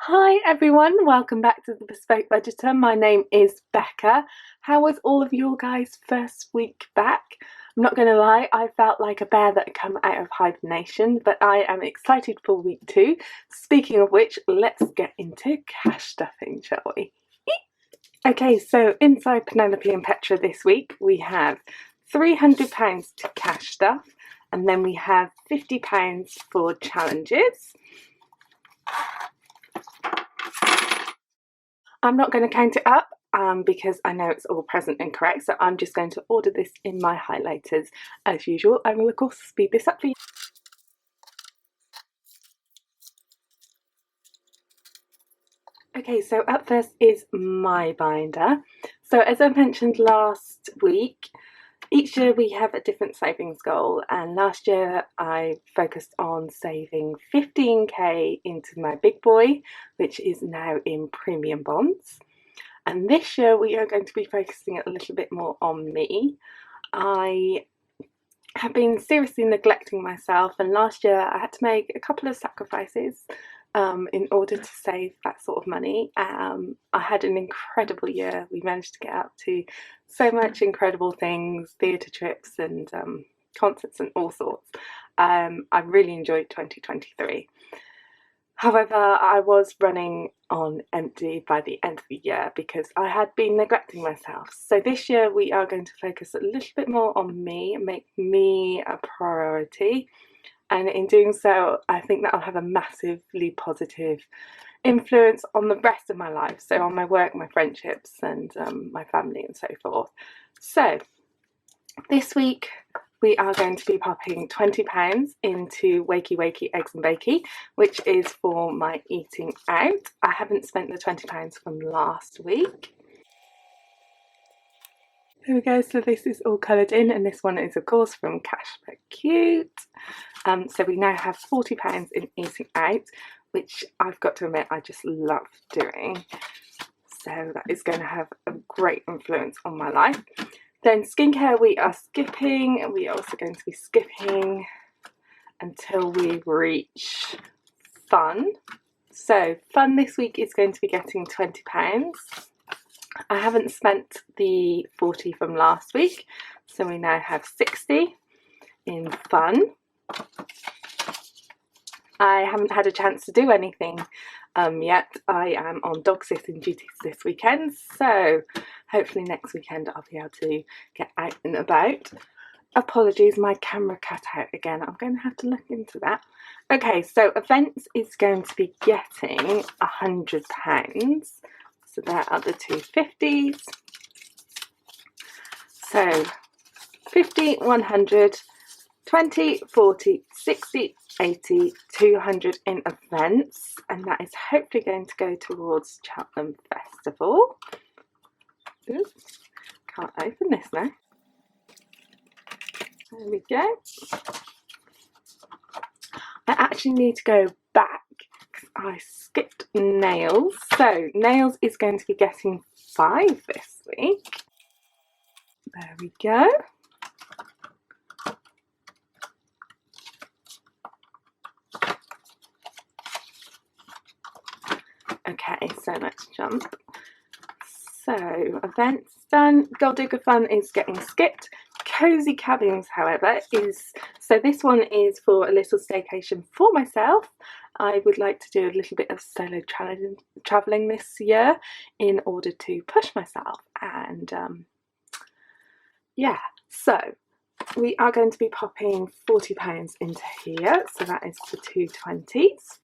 Hi everyone, welcome back to the Bespoke Budgeter. My name is Becca. How was all of your guys' first week back? I'm not going to lie, I felt like a bear that had come out of hibernation, but I am excited for week 2. Speaking of which, let's get into cash stuffing, shall we? Okay, so inside Penelope and Petra this week we have £300 to cash stuff, and then we have £50 for challenges. I'm not going to count it up because I know it's all present and correct, so I'm just going to order this in my highlighters. As usual, I will of course speed this up for you. Okay, so up first is my binder. So as I mentioned last week, each year we have a different savings goal, and last year I focused on saving 15k into my big boy, which is now in premium bonds. And this year we are going to be focusing a little bit more on me. I have been seriously neglecting myself, and last year I had to make a couple of sacrifices in order to save that sort of money. I had an incredible year. We managed to get up to so much incredible things, theatre trips and concerts and all sorts. I really enjoyed 2023. However, I was running on empty by the end of the year because I had been neglecting myself. So this year we are going to focus a little bit more on me and make me a priority. And in doing so, I think that I'll have a massively positive influence on the rest of my life. So on my work, my friendships and my family and so forth. So this week we are going to be popping £20 into Wakey Wakey Eggs and Bakey, which is for my eating out. I haven't spent the £20 from last week. There we go, so this is all coloured in, and this one is of course from Cash But Cute. So we now have £40 in eating out, which I've got to admit I just love doing. So that is going to have a great influence on my life. Then skincare we are skipping, and we are also going to be skipping until we reach fun. So fun this week is going to be getting £20. I haven't spent the 40 from last week, so we now have 60 in fun. I haven't had a chance to do anything yet. I am on dog sitting duties this weekend, so hopefully next weekend I'll be able to get out and about. Apologies, my camera cut out again. I'm going to have to look into that. Okay, so events is going to be getting £100. So there are the two 50s. So 50, 100, 20, 40, 60, 80, 200 in events, and that is hopefully going to go towards Cheltenham Festival. Oops, can't open this now. There we go. I actually need to go back because I skipped nails. So nails is going to be getting 5 this week. There we go. Okay, so let's jump. So events done. Gold Digger Fun is getting skipped. Cozy Cabins, however, is, so this one is for a little staycation for myself. I would like to do a little bit of solo travelling this year in order to push myself, and yeah, so we are going to be popping £40 into here, so that is the two 20s.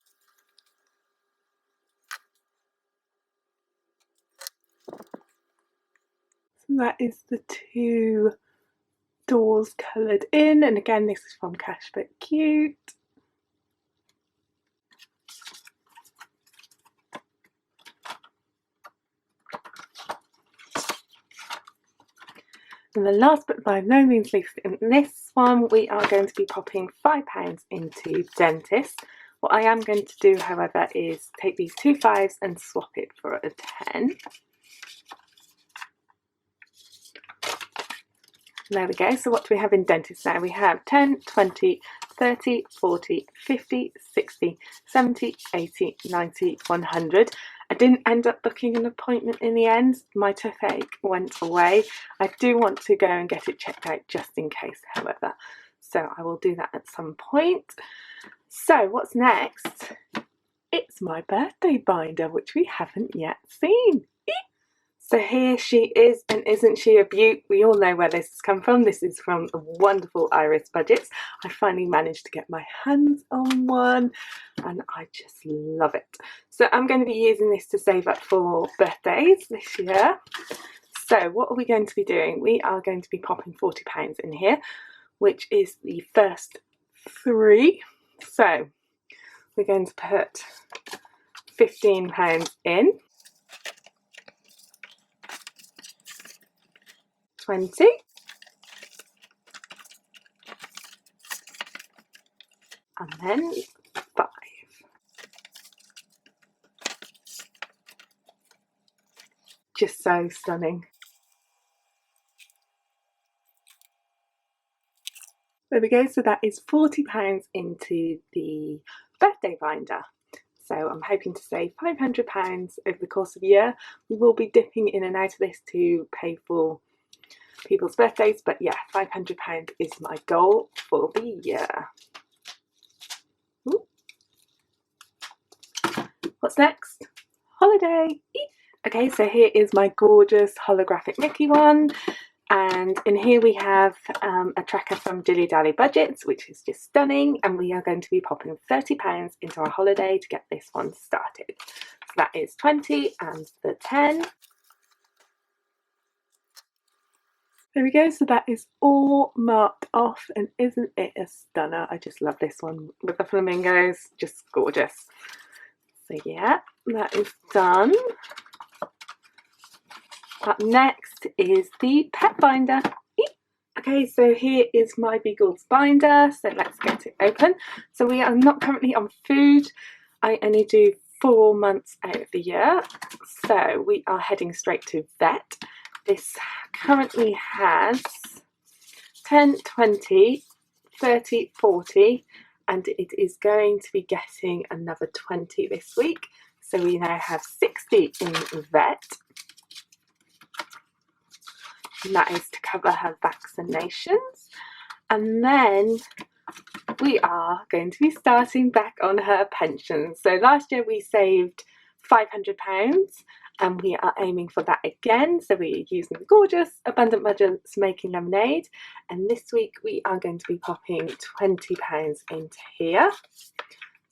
So that is the two doors coloured in, and again this is from Cash But Cute. And the last but by no means least, in this one we are going to be popping £5 into dentist. What I am going to do, however, is take these two 5s and swap it for a 10. There we go. So what do we have in dentist now? We have 10, 20, 30, 40, 50, 60, 70, 80, 90, 100. I didn't end up booking an appointment in the end. My toothache went away. I do want to go and get it checked out just in case, however. So I will do that at some point. So what's next? It's my birthday binder, which we haven't yet seen. So here she is, and isn't she a beaut? We all know where this has come from. This is from the wonderful Iris Budgets. I finally managed to get my hands on one and I just love it. So I'm going to be using this to save up for birthdays this year. So what are we going to be doing? We are going to be popping £40 in here, which is the first 3. So we're going to put £15 in. 20, and then 5. Just so stunning. There we go, so that is £40 into the birthday binder. So I'm hoping to save £500 over the course of a year. We will be dipping in and out of this to pay for people's birthdays, but yeah, £500 is my goal for the year. Ooh. What's next? Holiday! Okay, so here is my gorgeous holographic Mickey one, and in here we have a tracker from DillyDallyBudgets, which is just stunning, and we are going to be popping £30 into our holiday to get this one started. So that is 20 and the 10. There we go, so that is all marked off, and isn't it a stunner? I just love this one with the flamingos, just gorgeous. So yeah, that is done. Up next is the pet binder. Okay, so here is my Beagle's binder, so let's get it open. So we are not currently on food. I only do 4 months out of the year, so we are heading straight to vet. This currently has 10, 20, 30, 40, and it is going to be getting another 20 this week. So we now have 60 in vet. And that is to cover her vaccinations. And then we are going to be starting back on her pension. So last year we saved £500 and we are aiming for that again. So we're using the gorgeous Abundant Budgets Making Lemonade, and this week we are going to be popping £20 into here.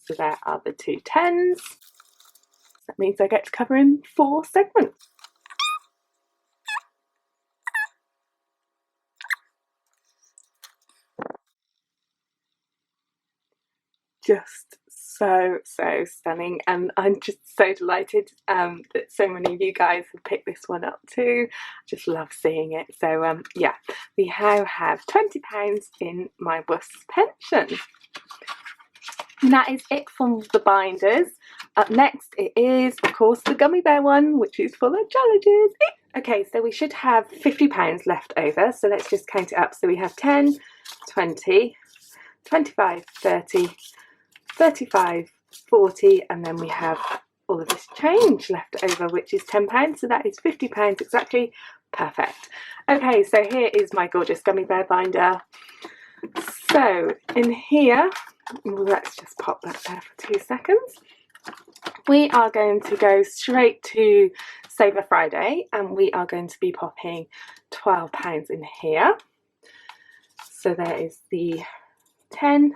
So there are the 2 10s. That means I get to cover in 4 segments. Just so stunning, and I'm just so delighted that so many of you guys have picked this one up too. Just love seeing it. So yeah, we now have £20 in my bus pension. And that is it from the binders. Up next it is of course the gummy bear one, which is full of challenges. Okay, so we should have £50 left over, so let's just count it up. So we have 10, 20, 25, 30, 35, 40, and then we have all of this change left over, which is £10, so that is £50 exactly. Perfect. Okay, so here is my gorgeous gummy bear binder. So in here, let's just pop that there for 2 seconds. We are going to go straight to Saver Friday, and we are going to be popping £12 in here. So there is the 10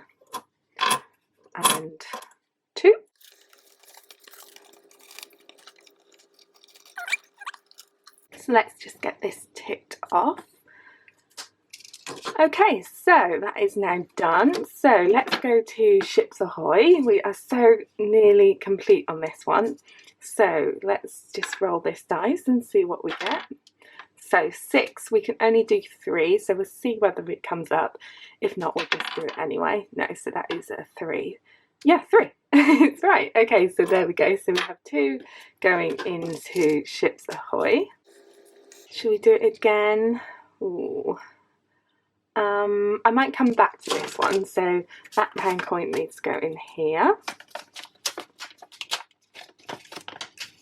and 2. So let's just get this ticked off. Okay, so that is now done. So let's go to Ships Ahoy. We are so nearly complete on this one. So let's just roll this dice and see what we get. So 6, we can only do 3, so we'll see whether it comes up. If not, we'll just do it anyway. No, so that is a 3. Yeah, 3. It's right. Okay, so there we go. So we have 2 going into Ships Ahoy. Should we do it again? Ooh. I might come back to this one, so that pound coin needs to go in here.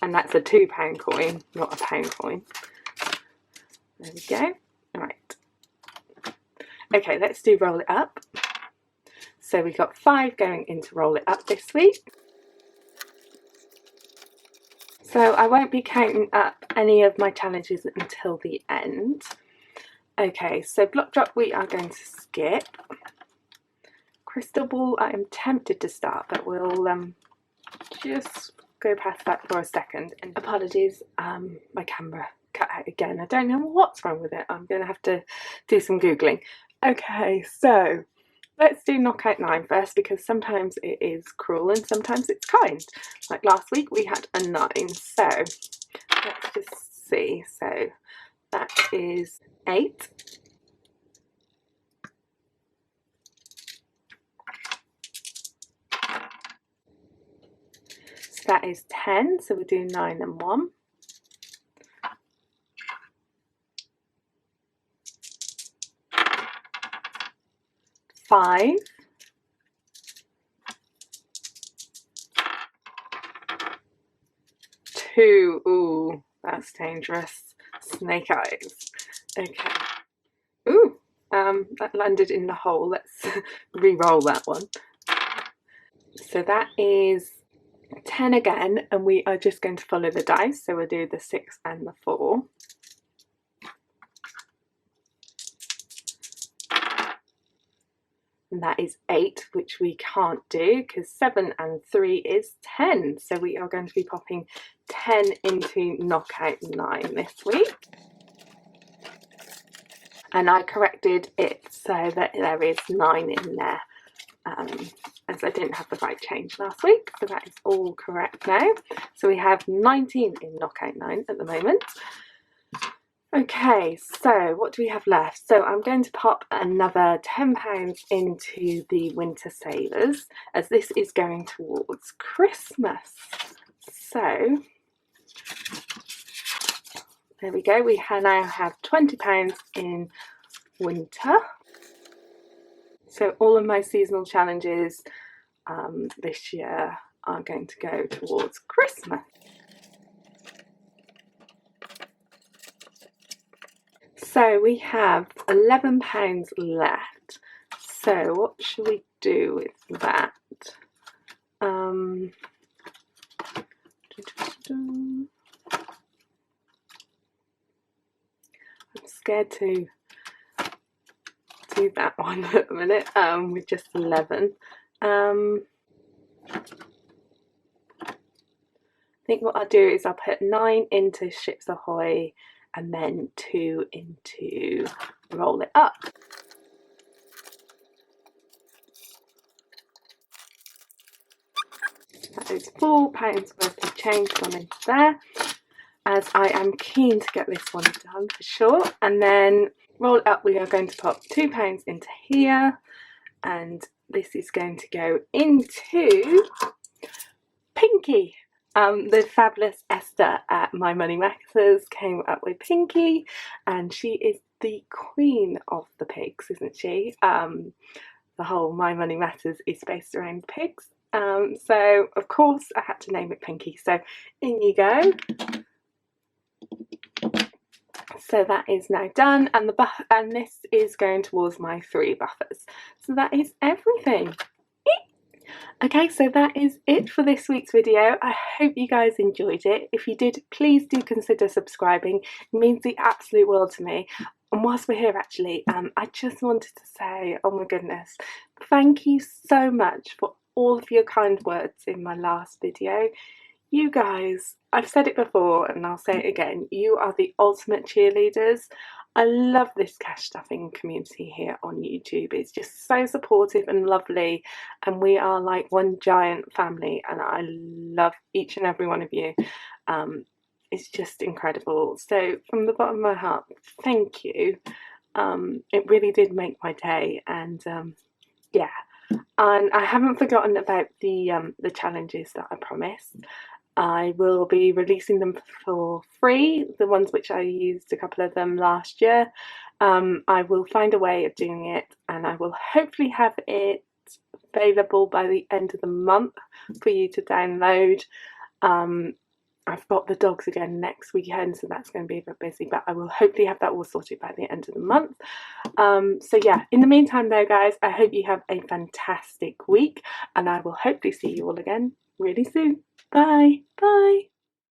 And that's a £2 coin, not a pound coin. There we go. All right. Okay, let's do roll it up. So we got 5 going into roll it up this week. So I won't be counting up any of my challenges until the end. Okay, so block drop we are going to skip. Crystal ball I am tempted to start, but we'll just go past that for a second. And apologies, my camera cut out again. I don't know what's wrong with it. I'm going to have to do some Googling. Okay, so let's do knockout 9 first, because sometimes it is cruel and sometimes it's kind. Like last week we had a 9, so let's just see. So that is 8. So that is 10, so we do 9 and 1. 5. 2. Ooh, that's dangerous. Snake eyes. Okay. Ooh, that landed in the hole. Let's re-roll that one. So that is 10 again, and we are just going to follow the dice. So we'll do the 6 and the 4. And that is 8, which we can't do because 7 and 3 is 10. So we are going to be popping 10 into knockout 9 this week. And I corrected it so that there is 9 in there, as I didn't have the right change last week. So that is all correct now. So we have 19 in knockout 9 at the moment. Okay, so what do we have left? So I'm going to pop another £10 into the winter savers, as this is going towards Christmas. So there we go. We now have £20 in winter. So all of my seasonal challenges this year are going to go towards Christmas. So we have £11 left. So what should we do with that? I'm scared to do that one at the minute with just 11. I think what I'll do is I'll put 9 into Ships Ahoy and then 2 into Roll It Up. That is £4 worth of change gone into there, as I am keen to get this one done for sure. And then Roll It Up, we are going to pop £2 into here, and this is going to go into Pinky. The fabulous Esther at My Money Matters came up with Pinky, and she is the queen of the pigs, isn't she? The whole My Money Matters is based around pigs. So of course I had to name it Pinky. So in you go. So that is now done, and this is going towards my 3 buffers. So that is everything. Okay, so that is it for this week's video. I hope you guys enjoyed it. If you did, please do consider subscribing. It means the absolute world to me. And whilst we're here, actually, I just wanted to say, oh my goodness, thank you so much for all of your kind words in my last video. You guys, I've said it before and I'll say it again, you are the ultimate cheerleaders. I love this cash stuffing community here on YouTube. It's just so supportive and lovely, and we are like one giant family, and I love each and every one of you. It's just incredible. So from the bottom of my heart, thank you. It really did make my day, and yeah. And I haven't forgotten about the challenges that I promised. I will be releasing them for free, the ones which I used a couple of them last year. I will find a way of doing it, and I will hopefully have it available by the end of the month for you to download. I've got the dogs again next weekend, so that's going to be a bit busy, but I will hopefully have that all sorted by the end of the month. So yeah, in the meantime though guys, I hope you have a fantastic week, and I will hopefully see you all again really soon. Bye.